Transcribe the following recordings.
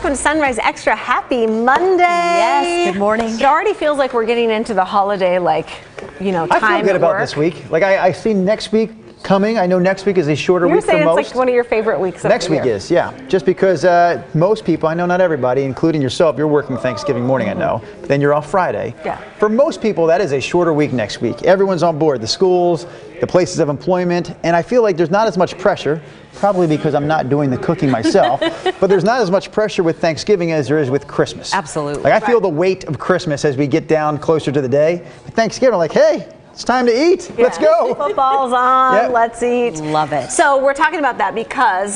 welcome to Sunrise Extra. Happy Monday. Yes, good morning. It already feels like we're getting into the holiday, time I feel good about this week. I see next week coming. I know next week is a shorter week for most. You're saying it's like one of your favorite weeks of Next the year. week is, yeah. Just because most people, I know not everybody, including yourself, you're working Thanksgiving morning, I know. But then you're off Friday. Yeah. For most people, that is a shorter week next week. Everyone's on board. The schools, the places of employment, and I feel like there's not as much pressure, probably because I'm not doing the cooking myself, but there's not as much pressure with Thanksgiving as there is with Christmas. Absolutely. Like I feel the weight of Christmas as we get down closer to the day. With Thanksgiving, I'm like, hey, it's time to eat. Yeah. Let's go. Football's on. Yep. Let's eat. Love it. So we're talking about that because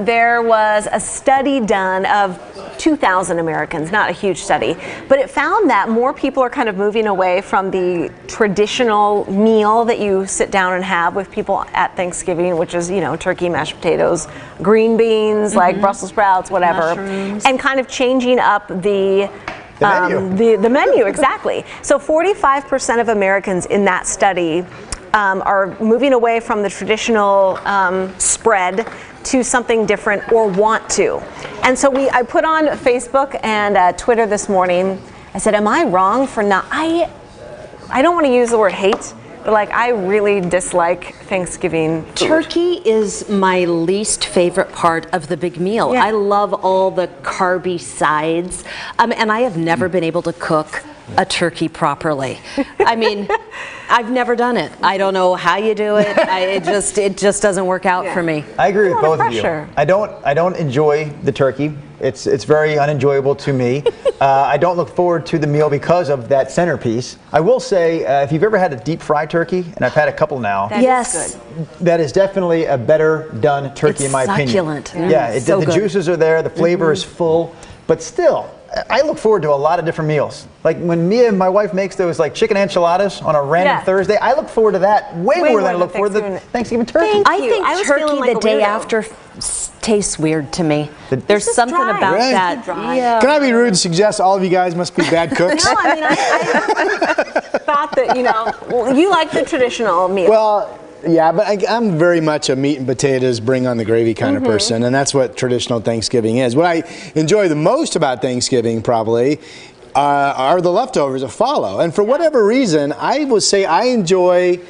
there was a study done of 2,000 Americans, not a huge study, but it found that more people are kind of moving away from the traditional meal that you sit down and have with people at Thanksgiving, which is, turkey, mashed potatoes, green beans, like Brussels sprouts, whatever, mushrooms. and kind of changing up the menu, exactly. So 45% of Americans in that study are moving away from the traditional spread to something different or want to. And so I put on Facebook and Twitter this morning, I said, am I wrong for not, I don't want to use the word hate, but I really dislike Thanksgiving food. Turkey is my least favorite part of the big meal. Yeah. I love all the carby sides, and I have never been able to cook a turkey properly. I mean, I've never done it. I don't know how you do it. It just doesn't work out for me. I agree with both of pressure. you. I don't enjoy the turkey. It's very unenjoyable to me. I don't look forward to the meal because of that centerpiece. I will say, if you've ever had a deep fried turkey, and I've had a couple now, Yes. that is definitely a better done turkey in my succulent. opinion. Yeah, So the good. juices are there, the flavor is full, but still, I look forward to a lot of different meals. Like when me and my wife makes those chicken enchiladas on a random Thursday, I look forward to that way more than I look forward to the Thanksgiving turkey. I think I was turkey feeling like the a day weirdo. after tastes weird to me. There's just something dry. about Right. that. Dry. Yeah. Can I be rude and suggest all of you guys must be bad cooks? No, I mean, I thought that, you like the traditional meal. Well, yeah, but I'm very much a meat and potatoes, bring on the gravy kind of person, and that's what traditional Thanksgiving is. What I enjoy the most about Thanksgiving probably are the leftovers that follow. And for whatever reason, I would say I enjoy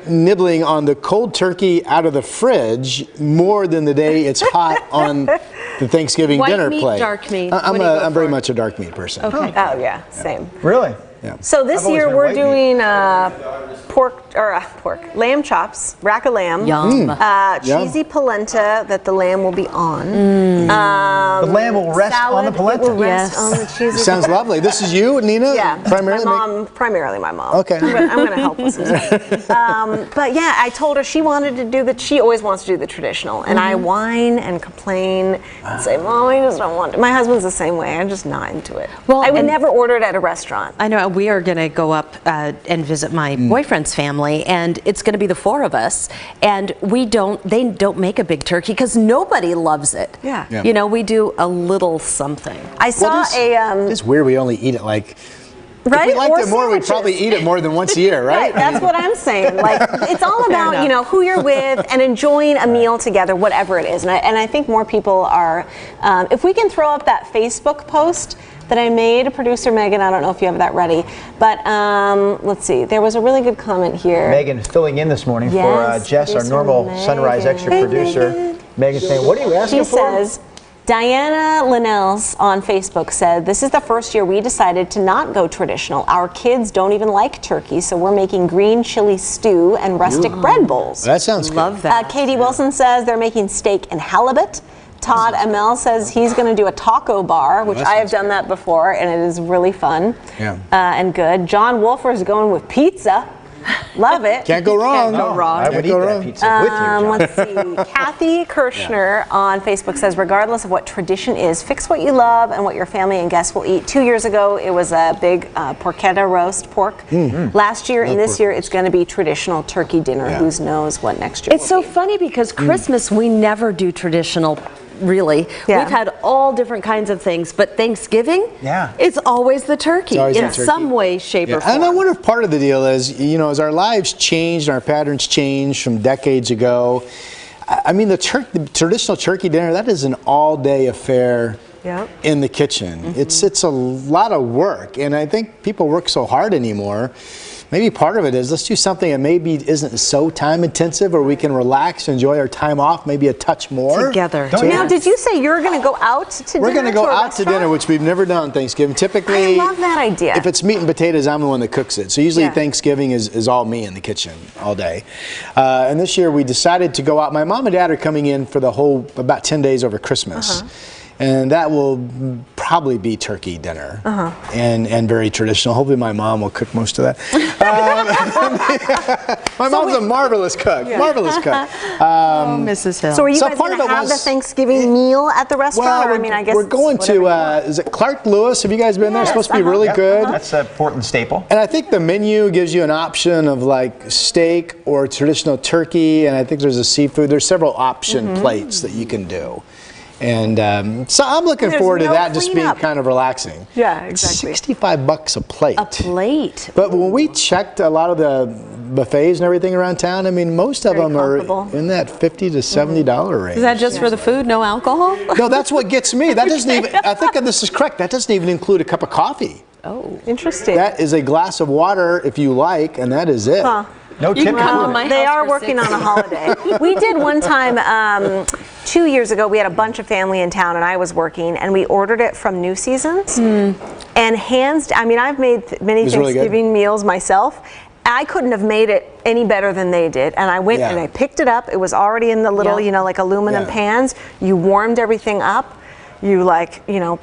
nibbling on the cold turkey out of the fridge more than the day it's hot on the Thanksgiving White dinner meat, plate. dark meat? I'm What do you go very for? much a dark meat person. Okay. Oh yeah, same. Really? Yeah. So this I've always year been we're white meat. doing lamb chops, rack of lamb, Yum. cheesy polenta that the lamb will be on. The lamb will rest on the salad, polenta. It will rest Yes. on the cheesy. Sounds lovely. This is you, Nina? Yeah, Primarily? primarily my mom. Okay. I'm gonna help with some stuff. But yeah, I told her she wanted to do she always wants to do the traditional, and I whine and complain and say, Mom, I just don't want to. My husband's the same way. I'm just not into it. Well, I would and- never order it at a restaurant. I know we are going to go up and visit my boyfriend's family, and it's going to be the four of us. And they don't make a big turkey because nobody loves it. Yeah. Yeah. We do a little something. I saw It's weird we only eat it right. If we liked Or it more, we'd sandwiches. probably eat it more than once a year, right? Right, that's what I'm saying. It's all about, who you're with and enjoying a meal together, whatever it is. And I think more people are, if we can throw up that Facebook post that I made, producer Megan, I don't know if you have that ready, but let's see, there was a really good comment here. Megan filling in this morning Yes, for Jess, our producer normal Megan. Sunrise Extra Hey, producer. Megan. Megan saying, what are you asking She for? says, Diana Linnell's on Facebook said, this is the first year we decided to not go traditional. Our kids don't even like turkey, so we're making green chili stew and rustic bread bowls. That sounds good. Love that. Katie Wilson says they're making steak and halibut. Todd Amel says he's going to do a taco bar, which that I have sounds done that before, and it is really fun and good. John Wolfer is going with pizza. Love it. Can't go wrong. Can't go wrong. I would eat that pizza with you, John. Let's see. Kathy Kirschner on Facebook says, regardless of what tradition is, fix what you love and what your family and guests will eat. 2 years ago, it was a big porchetta roast pork. Last year and this year, it's going to be traditional turkey dinner. Who knows what next year It's so funny because Christmas, we never do traditional. Really, Yeah. we've had all different kinds of things, but Thanksgiving, Yeah. it's always the turkey always in the turkey. some way, shape, or form. And I wonder if part of the deal is, as our lives changed, our patterns changed from decades ago. I mean, the traditional turkey dinner, that is an all-day affair Yep. in the kitchen. It's a lot of work, and I think people work so hard anymore. Maybe part of it is let's do something that maybe isn't so time intensive, or we can relax, enjoy our time off, maybe a touch more Together. Now, did you say you're going to go out to dinner? We're going to go a out to dinner, restaurant? which we've never done on Thanksgiving. Typically, I love that idea. if it's meat and potatoes, I'm the one that cooks it. So usually Yeah. Thanksgiving is all me in the kitchen all day. And this year we decided to go out. My mom and dad are coming in for the whole, about 10 days over Christmas. And that will probably be turkey dinner, and very traditional. Hopefully my mom will cook most of that. My mom's a marvelous cook, marvelous cook. Mrs. Hill. So are you So guys part going of to it have the was- Thanksgiving meal at the restaurant? Or, I mean, I guess we're going it's to, whatever you is it Clark Lewis? Have you guys been there? It's supposed to be really good. That's a Portland staple. And I think the menu gives you an option of like steak or traditional turkey, and I think there's a seafood. There's several option plates that you can do. And so I'm looking There's forward to no that just being cleanup. kind of relaxing. Yeah, exactly. $65 a plate. A plate. But when we checked a lot of the buffets and everything around town, I mean, most of Very them are comparable. in that $50 to $70 range. Is that just for the food, no alcohol? No, that's what gets me. That doesn't even, I think this is correct, that doesn't even include a cup of coffee. Oh. Interesting. That is a glass of water if you like, and that is it. Huh. No You tip can come to included. my They house are for working 6. on a holiday. We did one time, 2 years ago, we had a bunch of family in town and I was working, and we ordered it from New Seasons. And I mean, I've made many was really good. Thanksgiving meals myself. I couldn't have made it any better than they did. And I went Yeah. and I picked it up. It was already in the little, Yeah. like aluminum Yeah. pans. You warmed everything up. You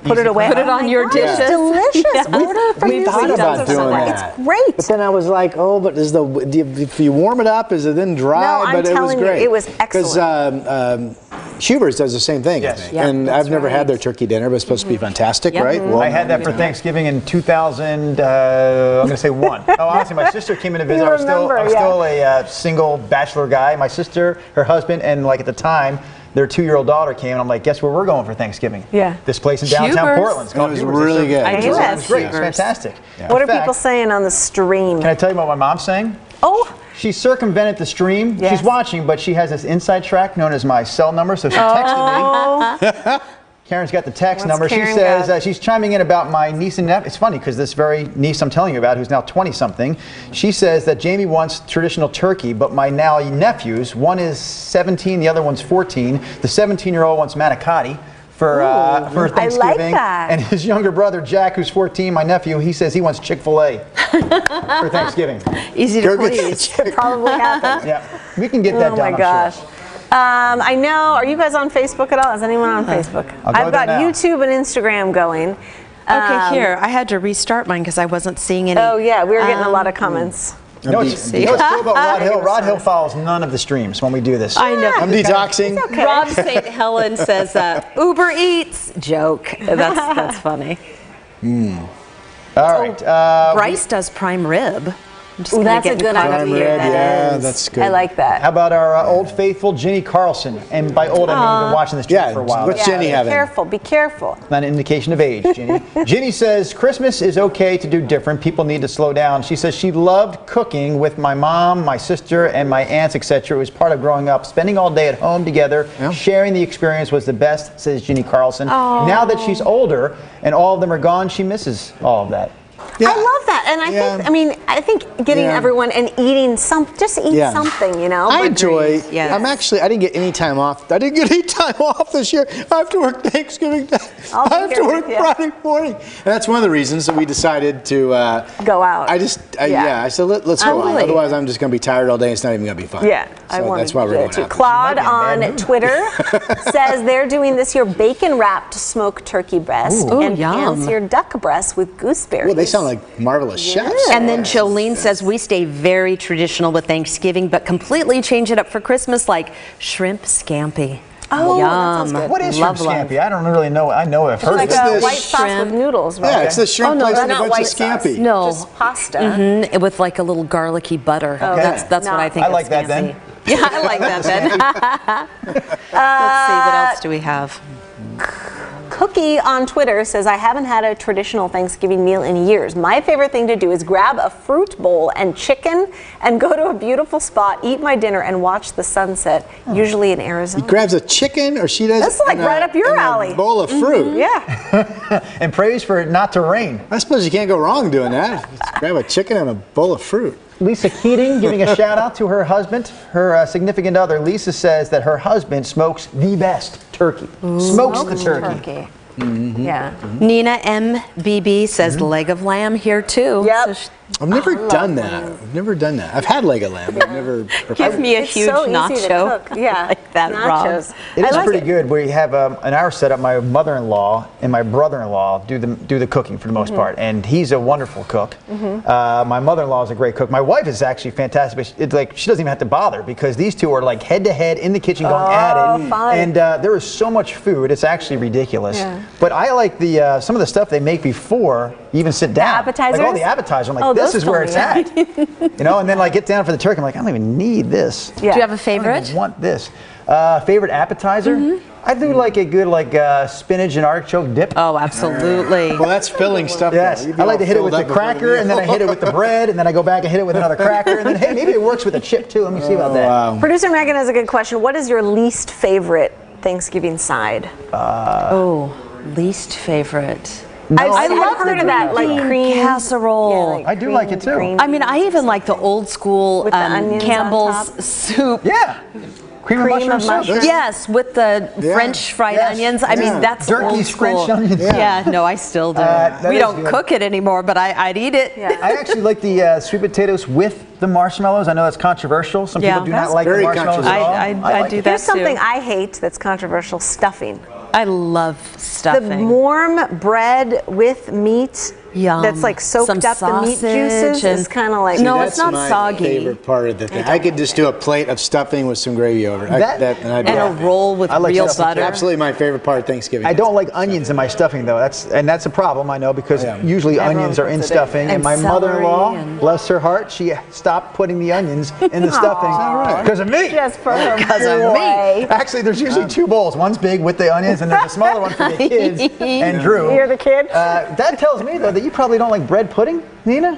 put it away. Put it Oh on my your God, dishes. It's delicious. Order from We New thought Seasons. about doing that. It's great. But then I was like, oh, but if you warm it up, is it then dry? No, I'm but it was telling you, great. it was Because Huber's does the same thing, I Yes. think. Yeah, and that's I've never had right. their turkey dinner, but it's supposed to be fantastic, Yep. right? I had that for Thanksgiving in 2000. I'm going to say 1. Oh, honestly, my sister came in to visit. You I was remember, still a single bachelor guy. My sister, her husband, and like at the time, their 2-year-old daughter came, and I'm like, guess where we're going for Thanksgiving? Yeah. This place in downtown Huber's. Portland. It's called It was Huber's. really It's good. a- I It knew was that. great. It's Huber's. fantastic. What In are people fact, saying on the stream? Can I tell you what my mom's saying? Oh, She circumvented the stream. Yes. She's watching, but she has this inside track known as my cell number, so she texted me. Karen's got the text What's number. She Karen says got? she's chiming in about my niece and nephew. It's funny because this very niece I'm telling you about, who's now 20-something, she says that Jamie wants traditional turkey, but my now nephews, one is 17, the other one's 14. The 17-year-old wants manicotti for Thanksgiving. that. And his younger brother, Jack, who's 14, my nephew, he says he wants Chick-fil-A for Thanksgiving. Easy to Go get please. it probably happened. Yeah, we can get that Oh done, my I'm gosh. sure. I know. Are you guys on Facebook at all? Is anyone on Facebook? I'll go I've there got now. YouTube and Instagram going. Okay, here. I had to restart mine because I wasn't seeing any. Oh yeah, we were getting a lot of comments. You know what's cool about Rod Hill? Rod Hill follows none of the streams when we do this. I know. I'm detoxing. Rob St. Helen says Uber Eats joke. That's funny. All right. Bryce does prime rib. I'm just Ooh, gonna that's get a in good contact idea. with Prime you. rib, That yeah, is. that's good. I like that. How about our old faithful Jenny Carlson? And by old, I mean you've been watching this stream Yeah, for a while. what's That's Jenny having? Be careful. not an indication of age, Jenny. Jenny says Christmas is okay to do different. People need to slow down. She says she loved cooking with my mom, my sister, and my aunts, etc. It was part of growing up. Spending all day at home together, sharing the experience was the best, says Jenny Carlson. Now that she's older and all of them are gone, she misses all of that. Yeah. I love that, and I think getting Yeah. everyone and eating just eat Yeah. something, I enjoy. Yes. I didn't get any time off. I didn't get any time off this year. I have to work Thanksgiving Day. I'll be I have here to with work you. Friday morning. And that's one of the reasons that we decided to Go out. I said let's go out. Totally. Otherwise, I'm just going to be tired all day. It's not even going to be fun. Yeah, I So wanted that's why to we're do going it too. out. Claude She might be in a bad on mood. Twitter says they're doing this year bacon-wrapped smoked turkey breast Ooh, and yum. pan-seared duck breast with gooseberries. Well, they sound like marvelous chefs. And then Jolene says we stay very traditional with Thanksgiving, but completely change it up for Christmas, like shrimp scampi. Oh, that Yum. sounds good. What is shrimp Love, love. scampi? I don't really know. I know I've heard like of It's it. a this white sauce shrimp. with noodles, right? Yeah, it's the shrimp Oh, no, place that's with a not bunch of white sauce. scampi. No. Just pasta. Mhm, with like a little garlicky butter. That's what I think. I of like that scampi. then. Yeah, I like that then. Let's see, what else do we have? Cookie on Twitter says, I haven't had a traditional Thanksgiving meal in years. My favorite thing to do is grab a fruit bowl and chicken and go to a beautiful spot, eat my dinner, and watch the sunset, usually in Arizona. He grabs a chicken, or she does. That's like right up your alley. A bowl of fruit. Yeah. And prays for it not to rain. I suppose you can't go wrong doing that. Just grab a chicken and a bowl of fruit. Lisa Keating giving a shout out to her husband. Her significant other, Lisa, says that her husband smokes the best turkey. Smokes the turkey. Yeah. Nina MBB says leg of lamb here too. Yep. So I've never done that. I've never done that. I've had leg of lamb, but I've never prepared give me a It's huge so easy to nacho. cook. Yeah. Like that Nachos. It is I like pretty it. good. We have in our setup, my mother-in-law and my brother-in-law do the cooking for the most part, and he's a wonderful cook. My mother-in-law is a great cook. My wife is actually fantastic. But it's like she doesn't even have to bother because these two are like head to head in the kitchen going at it, fun. and there is so much food. It's actually ridiculous. Yeah. But I like the some of the stuff they make before you even sit down. appetizers? Like all the appetizers. I'm like, Oh, this those is where don't it's at. You know, and then like get down for the turkey. I'm like, I don't even need this. Yeah. Do you have a I don't favorite? even want this. Favorite appetizer? I do like a good spinach and artichoke dip. Oh, absolutely. Well, that's filling stuff. Yes, though. You'd be I like all to hit it filled with the up before cracker, and then I hit it with the bread, and then I go back and hit it with another cracker, and then hey, maybe it works with a chip too. Let me see about that. Wow. Producer Megan has a good question. What is your least favorite Thanksgiving side? Least favorite. I No, love heard of that, like cream casserole. I do like it too. green I mean, I even like the old school With the onions on Campbell's top. soup. Yeah. Cream of Cream mushroom of soup. mushroom. Yes, with the French fried Yes. onions. I Yeah. mean, that's Durkee's old school. French onions. Yeah, no, I still do. that We is don't good. cook it anymore, but I'd eat it. Yeah. I actually like the sweet potatoes with the marshmallows. I know that's controversial. Some Yeah. people do That's not like the very marshmallows at all. I like do it. that Here's something too. I hate that's controversial: stuffing. I love The stuffing. warm bread with meat Yum. that's like soaked Some up the meat sausage juices and- is kind of like No, That's it's not my soggy. favorite part of the thing. I could just do a plate of stuffing with some gravy over it. And I'd be And a happy. roll with I like real stuffing too. butter. Absolutely my favorite part of Thanksgiving. I don't like onions in my stuffing though. That's a problem I know because Yeah. usually Everyone onions are in puts it in. stuffing, and And my celery mother-in-law, and- bless her heart, she stopped putting the onions in the stuffing because of me. just for her Because of me. boy. Actually, there's usually two bowls. One's big with the onions, and there's a smaller one for the kids and Drew. You're the kid? That tells me though that you probably don't like bread pudding, Nina.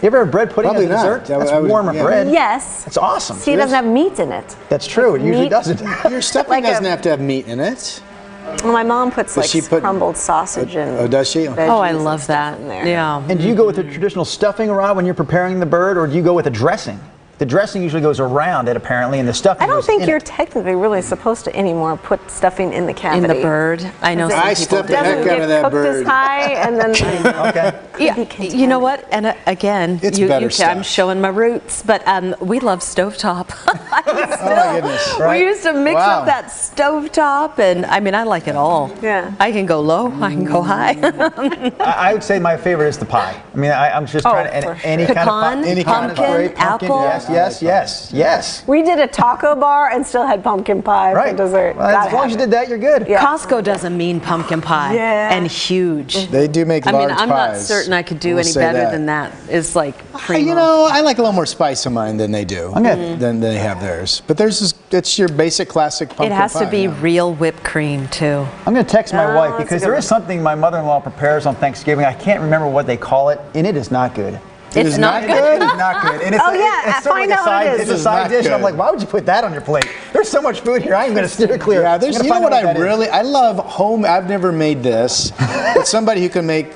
You ever have bread pudding Probably as a not. dessert? I That's would- warmer yeah. bread. Yes. That's awesome. See, it doesn't have meat in it. That's true. It usually meat- doesn't. Your stuffing Like doesn't a- have to have meat in it. Well, my mom puts like she put- crumbled sausage and Oh, does she? veggies Oh, I and love stuff that. in there. Yeah. And do you go with the traditional stuffing around when you're preparing the bird, or do you go with a dressing? The dressing usually goes around it apparently, and the stuffing I don't goes think in you're it. technically really supposed to anymore put stuffing in the In cavity. the bird. I know Is it- some I people stuff do. the heck Doesn't out get of that cooked as bird. high, and then Okay. Yeah, you know what? And again, It's you better can, I'm stuff. showing my roots, but we love stovetop. goodness. Right? We used to mix Wow. up that stovetop, and I mean, I like it all. Yeah. I can go low, I can go high. I would say my favorite is the pie. I mean, I'm just trying to for any sure. kind of pie. Pecan, Any kind of pumpkin, great pumpkin. apple. Yes. we did a taco bar and still had pumpkin pie Right. for dessert. Well, Gotta as long have as you it. did that, you're good. Yeah. Costco doesn't mean pumpkin pie. Yeah. And huge. They do make I large mean, pies. I'm not certain I could do We'll any say better that. than that. It's like primo. You know, I like a little more spice in mine than they do. Okay. Than they have theirs. But theirs is, it's your basic classic pumpkin It has to pie, be yeah. real whipped cream too. I'm going to text my Oh, wife that's a because good there one. is something my mother-in-law prepares on Thanksgiving. I can't remember what they call it, and it is not good. It is not good? It is not good. And it's Oh, yeah, it's sort of find like out what it is. It's a It is side not dish, and I'm good. like, why would you put that on your plate? There's so much food here. I'm going to steer clear. Yeah, I'm there's, gonna you know find what out I that is. really, I love home, I've never made this, but somebody who can make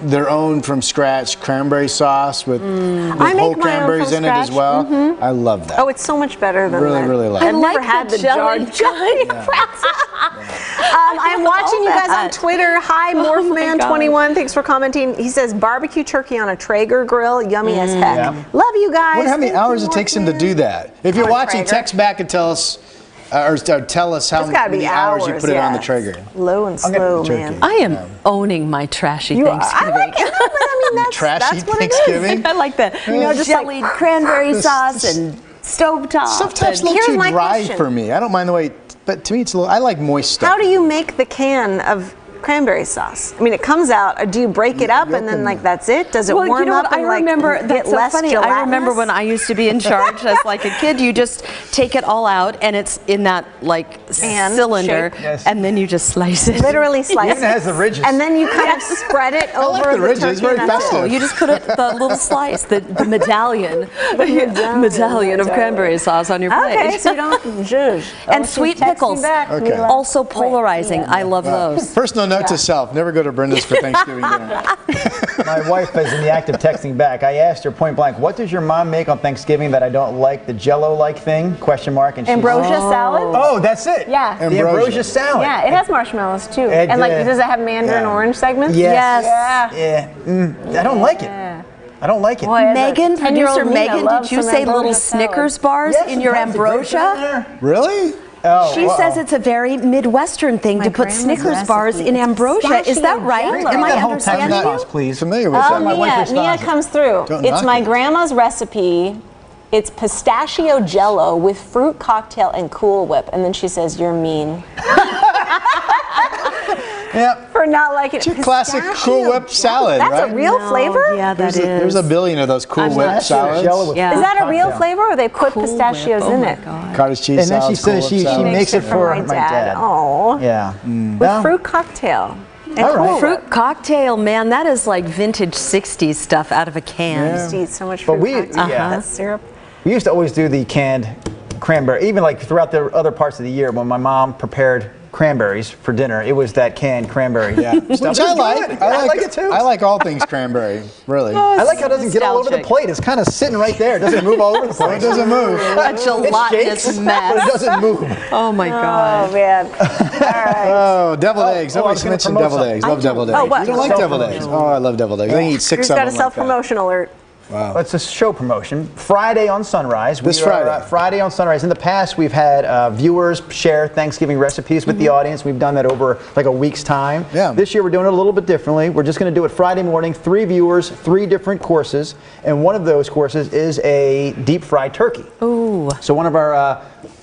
their own from scratch cranberry sauce with I whole make my own cranberries from in it as scratch. well. I love that. Oh, it's so much better than Really, that. really like I've it. never like had the the jarred jelly. I'm watching you guys on that. Twitter. Hi, Oh my Morphman21. Thanks for commenting. He says barbecue turkey on a Traeger grill, yummy as heck. Yeah. Love you guys. I wonder how many Thank you, hours it takes him to Morphman. do that. If you're On a watching, Traeger. text back and tell us, or tell us how It's gotta be many hours you put it on the yeah. Traeger. Low and gonna slow, turkey. man. I am owning my trashy You are. I Thanksgiving. like it. No, but I mean, Trashy that's what it is. Thanksgiving? I like the just like- jellied cranberry sauce and stovetop. Sometimes a and- little Here's too my dry question. for me. I don't mind the way, but to me it's a little, I like moist stuff. How do you make the can of cranberry sauce? I mean, it comes out. Do you break it up and then like that's it? Does it Well, warm you know up what? I and like remember get that's so less funny. gelatinous? I remember when I used to be in charge as like a kid. You just take it all out, and it's in that like Hand cylinder, shape. Yes. and then you just slice it. Literally slice Even it. has the ridges. And then you kind of spread it over like the ridges. turkey. It's very and that's it. festive. You just put the little slice, the medallion, medallion of cranberry sauce on your plate. Okay, so you don't zhuzh. And sweet pickles, Okay. also polarizing. I love those. Personal note to self: never go to Brenda's for Thanksgiving dinner. My wife is in the act of texting back. I asked her point blank, what does your mom make on Thanksgiving that I don't like? The Jello-like thing? Question mark. And she Ambrosia salad? Oh, that's it. Yeah. The Ambrosia. ambrosia salad. Yeah, it has marshmallows too. It, And like, uh, does it have mandarin yeah. orange segments? Yes. Yeah. Yeah. I don't like it. I don't like it. Boy, as a Megan, 10-year-old producer Nina Megan, loves did you some say ambrosia little salad. Snickers bars Yes, in your sometimes the grapes are in ambrosia? there. Really? Oh, She uh-oh. says it's a very Midwestern thing to put grandma's Snickers bars recipe. in ambrosia. Is that right? Pistachio Give Am me I that whole text understanding response, you? please. Familiar with Oh, that? my wife Mia responds. comes through. Don't It's knock my it. grandma's recipe. It's pistachio jello with fruit cocktail and Cool Whip. And then she says, "You're mean." Yep. For not liking It's your classic Cool Whip salad, That's right? a real flavor? Yeah, that is. There's a billion of those Cool Whip salads. Jello with Yeah. Is that a real cocktail. flavor or they put Cool pistachios Whip. Oh in my it? God. Cottage cheese And then she salads, Cool says Whip she salad. makes it for my my dad. dad. Oh. Yeah. With Well, fruit cocktail. And All right. Cool Whip. Fruit cocktail, man, that is like vintage 60s stuff out of a can. Yeah. Used to eat so much But fruit we- cocktail. yeah. That syrup. we used to always do the canned cranberry, even like throughout the other parts of the year when my mom prepared cranberries for dinner. It was that canned cranberry. Yeah, Stuff which is I good. like. I like it too. I like all things cranberry, really. I like how it doesn't get all over the nostalgic. plate. It's kind of sitting right there. It doesn't move all over the It place. doesn't move. A It gelatinous shakes, but it mess. doesn't move. Oh my God. Oh, man. All right. Oh, deviled eggs. I Nobody's was gonna mentioned promote deviled something. eggs. Love deviled eggs. Oh, what? You don't like deviled eggs? Oh, I love deviled eggs. I can eat 6 Who's of got them a like that. self-promotion alert? Wow. It's a show promotion. Friday on Sunrise. This We are, Friday. Friday on Sunrise. In the past, we've had viewers share Thanksgiving recipes with the audience. We've done that over like a week's time. Yeah. This year, we're doing it a little bit differently. We're just going to do it Friday morning. 3 viewers, 3 different courses, and one of those courses is a deep fried turkey. Ooh. So one of our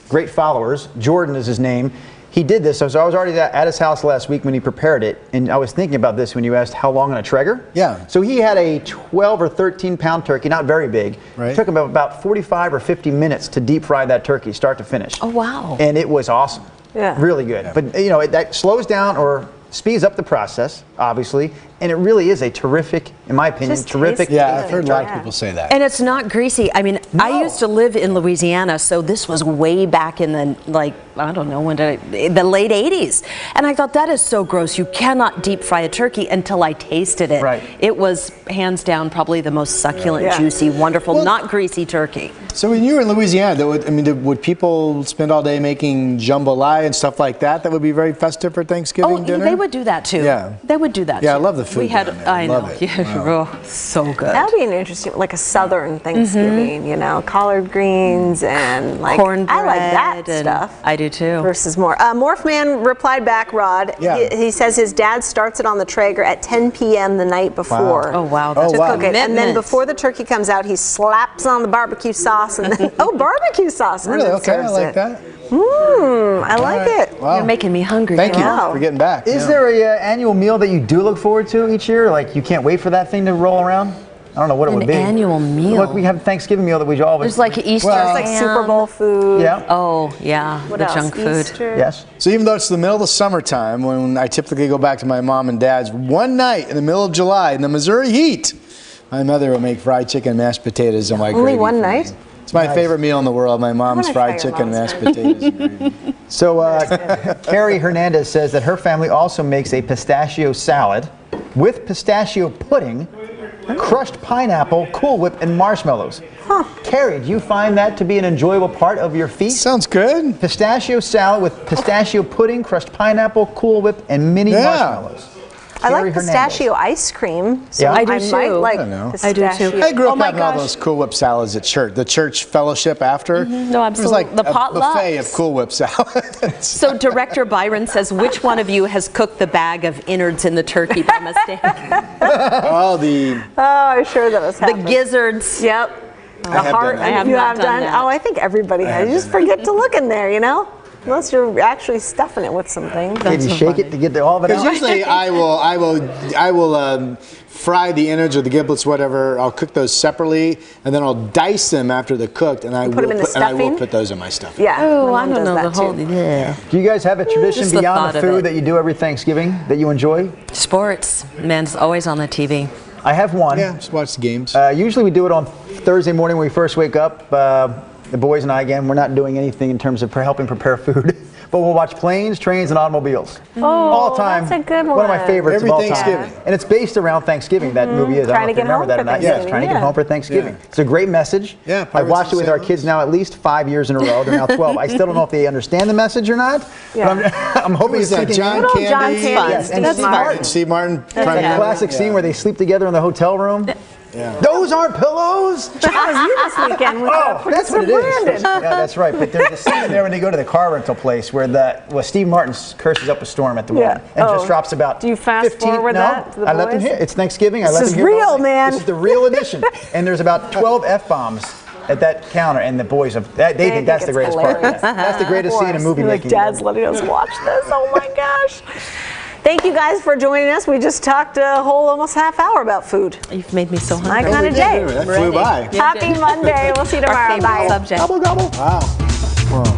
great followers, Jordan is his name. He did this. So I was already at his house last week when he prepared it, and I was thinking about this when you asked how long on a Traeger. Yeah. So he had a 12 or 13 pound turkey, not very big. Right. It took him about 45 or 50 minutes to deep fry that turkey, start to finish. Oh, wow. And it was awesome. Yeah. Really good. But you know, that slows down or speeds up the process, obviously, and it really is a terrific, in my opinion, Just terrific. tasty. Yeah, I've heard a lot of Yeah. people say that. And it's not greasy. I mean, I No. used to live in Louisiana, so this was way back in the, like, I don't know, when did the late 80s. And I thought, that is so gross. You cannot deep fry a turkey until I tasted it. Right. It was, hands down, probably the most succulent, Yeah. juicy, wonderful, Well- not greasy turkey. So when you were in Louisiana, would people spend all day making jambalaya and stuff like that? That would be very festive for Thanksgiving Oh, dinner? they would do that too. Yeah. They would do that Yeah, I too. love the food We had, down there. I Love know. it. Yeah, Wow. oh, so good. That would be an interesting, like a Southern Thanksgiving, you know, collard greens and like Cornbread. I like that and stuff. I do too. Versus more. Morphman replied back, Rod. Yeah. He says his dad starts it on the Traeger at 10 p.m. the night before. Oh, wow. To That's wow. cook it. And then commitment. before the turkey comes out, he slaps on the barbecue sauce and then, oh, barbecue sauce. and Really? then Okay, I serves like it. that. I like it. Wow. You're making me hungry. Thank you Wow. for getting back. Is Yeah. there a annual meal that you do look forward to each year? Like you can't wait for that thing to roll around? I don't know what it An would be. annual meal? Like we have a Thanksgiving meal that we always. There's like Easter Well- It's like ham. Super Bowl food. Yeah. Oh, yeah. What the else? junk food. Easter. Yes. So even though it's the middle of the summertime, when I typically go back to my mom and dad's, one night in the middle of July in the Missouri heat, my mother will make fried chicken, mashed potatoes, and my Only gravy one for me. night? It's my Nice. favorite meal in the world. My mom's wanna fried try your chicken, mom's. mashed potatoes, and gravy. So Carrie Hernandez says that her family also makes a pistachio salad with pistachio pudding, crushed pineapple, Cool Whip, and marshmallows. Carrie, do you find that to be an enjoyable part of your feast? Sounds good. Pistachio salad with pistachio pudding, crushed pineapple, Cool Whip, and mini Yeah. marshmallows. I Carrie like Hernandez. pistachio ice cream. So Yeah. I do might too. like I don't know. I do too. pistachio. I grew up Oh my having all gosh. those Cool Whip salads at church, the church fellowship after. No, It was absolutely. like The a buffet potlucks. of Cool Whip salads. So Director Byron says, which one of you has cooked the bag of innards in the turkey by mistake? Oh, the Oh, I'm sure that was The happening. gizzards. Yep. I have done that. I have you not have done done. that. Oh, I think everybody has. have You just done forget to look in there, you know? Unless you're actually stuffing it with something. Maybe shake it to get all of it Because out. usually I will fry the innards or the giblets, whatever. I'll cook those separately, and then I'll dice them after they're cooked, and I put them in the and I will stuffing? put those in my stuffing. Yeah. Oh, my I mom don't does know the that whole. too. Yeah. Do you guys have a tradition Just the beyond thought the of food it. that you do every Thanksgiving that you enjoy? Sports, man, it's always on the TV. I have one. Yeah, just watch the games. Usually we do it on Thursday morning when we first wake up. The boys and I, again, we're not doing anything in terms of helping prepare food, but we'll watch planes, trains, and automobiles. All time. that's a good One of my one. favorites Every of all time. Thanksgiving. And it's based around Thanksgiving. That movie is. I Trying don't to know get if you remember home that for or not. Yes, Thanksgiving, trying to get yeah. home for Thanksgiving. Yeah. It's a great message. Yeah, I've watched it with our Sailors. kids now at least 5 years in a row. They're now 12. I still don't know if they understand the message or not. Yeah. But I'm hoping Who it's is that? sinking John in. Good old John Candy? Candy. Yes, and Steve Steve Martin. Martin. Steve Martin. That's trying to- it. Classic scene where they sleep together in the hotel room. Yeah. Those aren't pillows. That was you this weekend with Oh, that's what it is. Yeah, that's right. But there's a scene there when they go to the car rental place where Steve Martin curses up a storm at the Yeah. one and just Oh. drops about. Do you fast 15, forward no, that to the I let them boys? hear. It's Thanksgiving. I This let is them hear real, all that. man. This is the real edition. And there's about 12 f-bombs at that counter, and the boys they think that's the it's greatest part. hilarious. That's the greatest scene in movie Like, making. Dad's letting us watch this. Oh my gosh. Thank you guys for joining us. We just talked a whole almost half hour about food. You've made me so My hungry. kind of day. That flew by. Happy Monday. We'll see you tomorrow. Our favorite Bye. subject. Gobble, gobble. Wow.